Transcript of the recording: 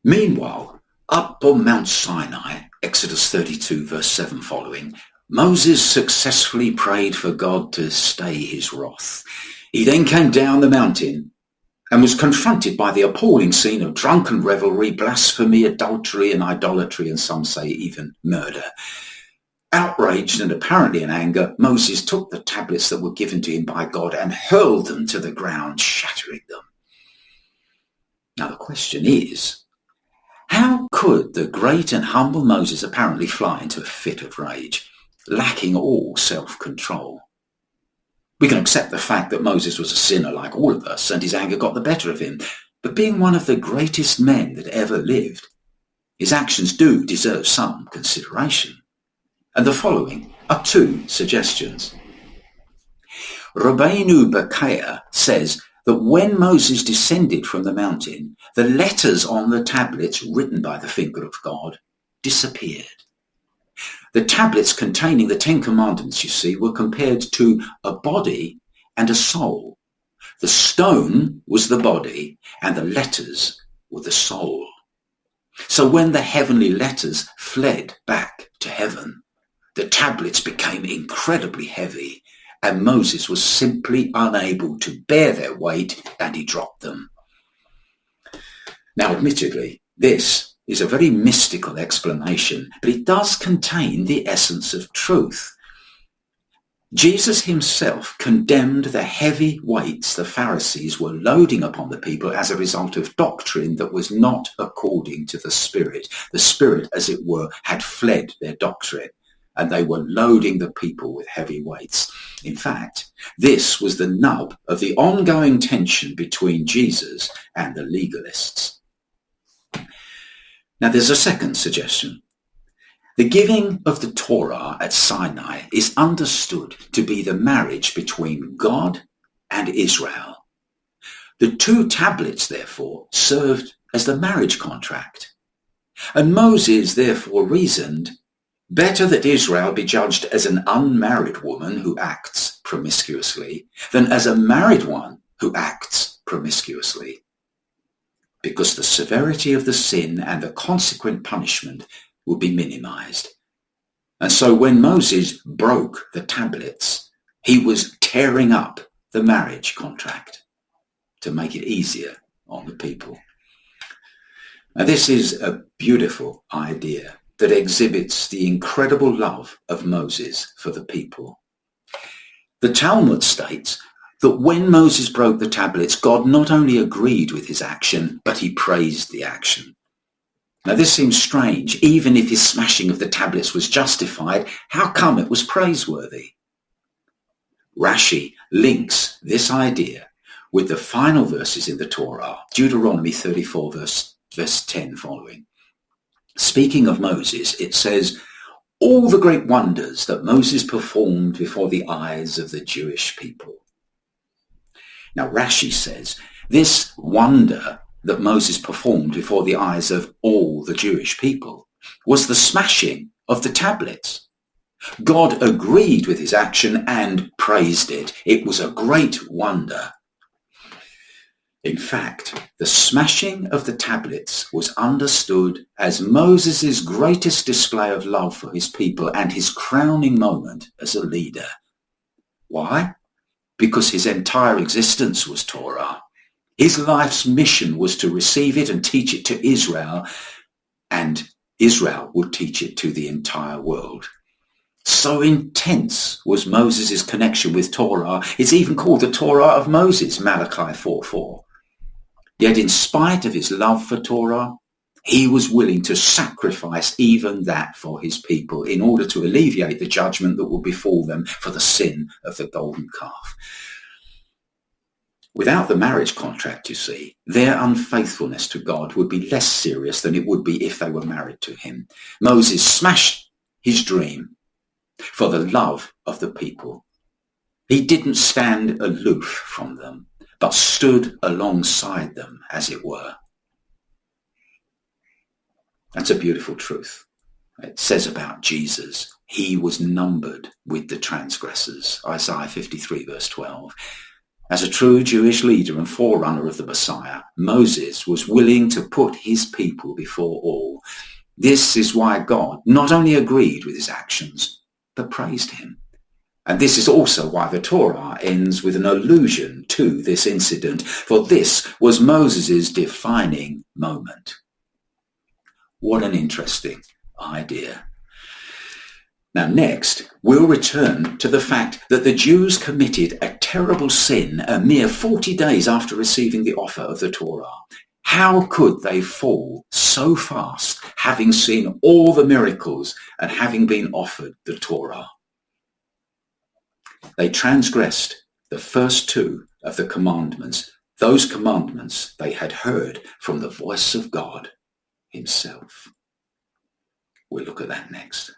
Meanwhile, up on Mount Sinai, Exodus 32 verse 7 following, Moses successfully prayed for God to stay his wrath. He then came down the mountain and was confronted by the appalling scene of drunken revelry, blasphemy, adultery and idolatry, and some say even murder. Outraged and apparently in anger, Moses took the tablets that were given to him by God and hurled them to the ground, shattering them. Now the question is, how could the great and humble Moses apparently fly into a fit of rage, lacking all self-control? We can accept the fact that Moses was a sinner like all of us and his anger got the better of him, but being one of the greatest men that ever lived, his actions do deserve some consideration. And the following are two suggestions. Rabbeinu Bechaia says that when Moses descended from the mountain, the letters on the tablets written by the finger of God disappeared. The tablets containing the Ten Commandments, you see, were compared to a body and a soul. The stone was the body and the letters were the soul. So when the heavenly letters fled back to heaven, the tablets became incredibly heavy and Moses was simply unable to bear their weight and he dropped them. Now, admittedly, this is a very mystical explanation, but it does contain the essence of truth. Jesus himself condemned the heavy weights the Pharisees were loading upon the people as a result of doctrine that was not according to the Spirit. The Spirit, as it were, had fled their doctrine, and they were loading the people with heavy weights. In fact, this was the nub of the ongoing tension between Jesus and the legalists. Now, there's a second suggestion. The giving of the Torah at Sinai is understood to be the marriage between God and Israel. The two tablets, therefore, served as the marriage contract. And Moses, therefore, reasoned, better that Israel be judged as an unmarried woman who acts promiscuously than as a married one who acts promiscuously, because the severity of the sin and the consequent punishment would be minimized. And so when Moses broke the tablets, he was tearing up the marriage contract to make it easier on the people. Now, this is a beautiful idea that exhibits the incredible love of Moses for the people. The Talmud states that when Moses broke the tablets, God not only agreed with his action, but he praised the action. Now, this seems strange. Even if his smashing of the tablets was justified, how come it was praiseworthy? Rashi links this idea with the final verses in the Torah, Deuteronomy 34, verse 10 following. Speaking of Moses, it says, all the great wonders that Moses performed before the eyes of the Jewish people. Now, Rashi says, this wonder that Moses performed before the eyes of all the Jewish people was the smashing of the tablets. God agreed with his action and praised it. It was a great wonder. In fact, the smashing of the tablets was understood as Moses' greatest display of love for his people and his crowning moment as a leader. Why? Because his entire existence was Torah. His life's mission was to receive it and teach it to Israel, and Israel would teach it to the entire world. So intense was Moses' connection with Torah, it's even called the Torah of Moses, Malachi 4:4. Yet in spite of his love for Torah, he was willing to sacrifice even that for his people in order to alleviate the judgment that would befall them for the sin of the golden calf. Without the marriage contract, you see, their unfaithfulness to God would be less serious than it would be if they were married to him. Moses smashed his dream for the love of the people. He didn't stand aloof from them, but stood alongside them, as it were. That's a beautiful truth. It says about Jesus, he was numbered with the transgressors. Isaiah 53 verse 12. As a true Jewish leader and forerunner of the Messiah, Moses was willing to put his people before all. This is why God not only agreed with his actions, but praised him. And this is also why the Torah ends with an allusion to this incident, for this was Moses' defining moment. What an interesting idea. Now next, we'll return to the fact that the Jews committed a terrible sin a mere 40 days after receiving the offer of the Torah. How could they fall so fast, having seen all the miracles and having been offered the Torah? They transgressed the first two of the commandments, those commandments they had heard from the voice of God himself. We'll look at that next.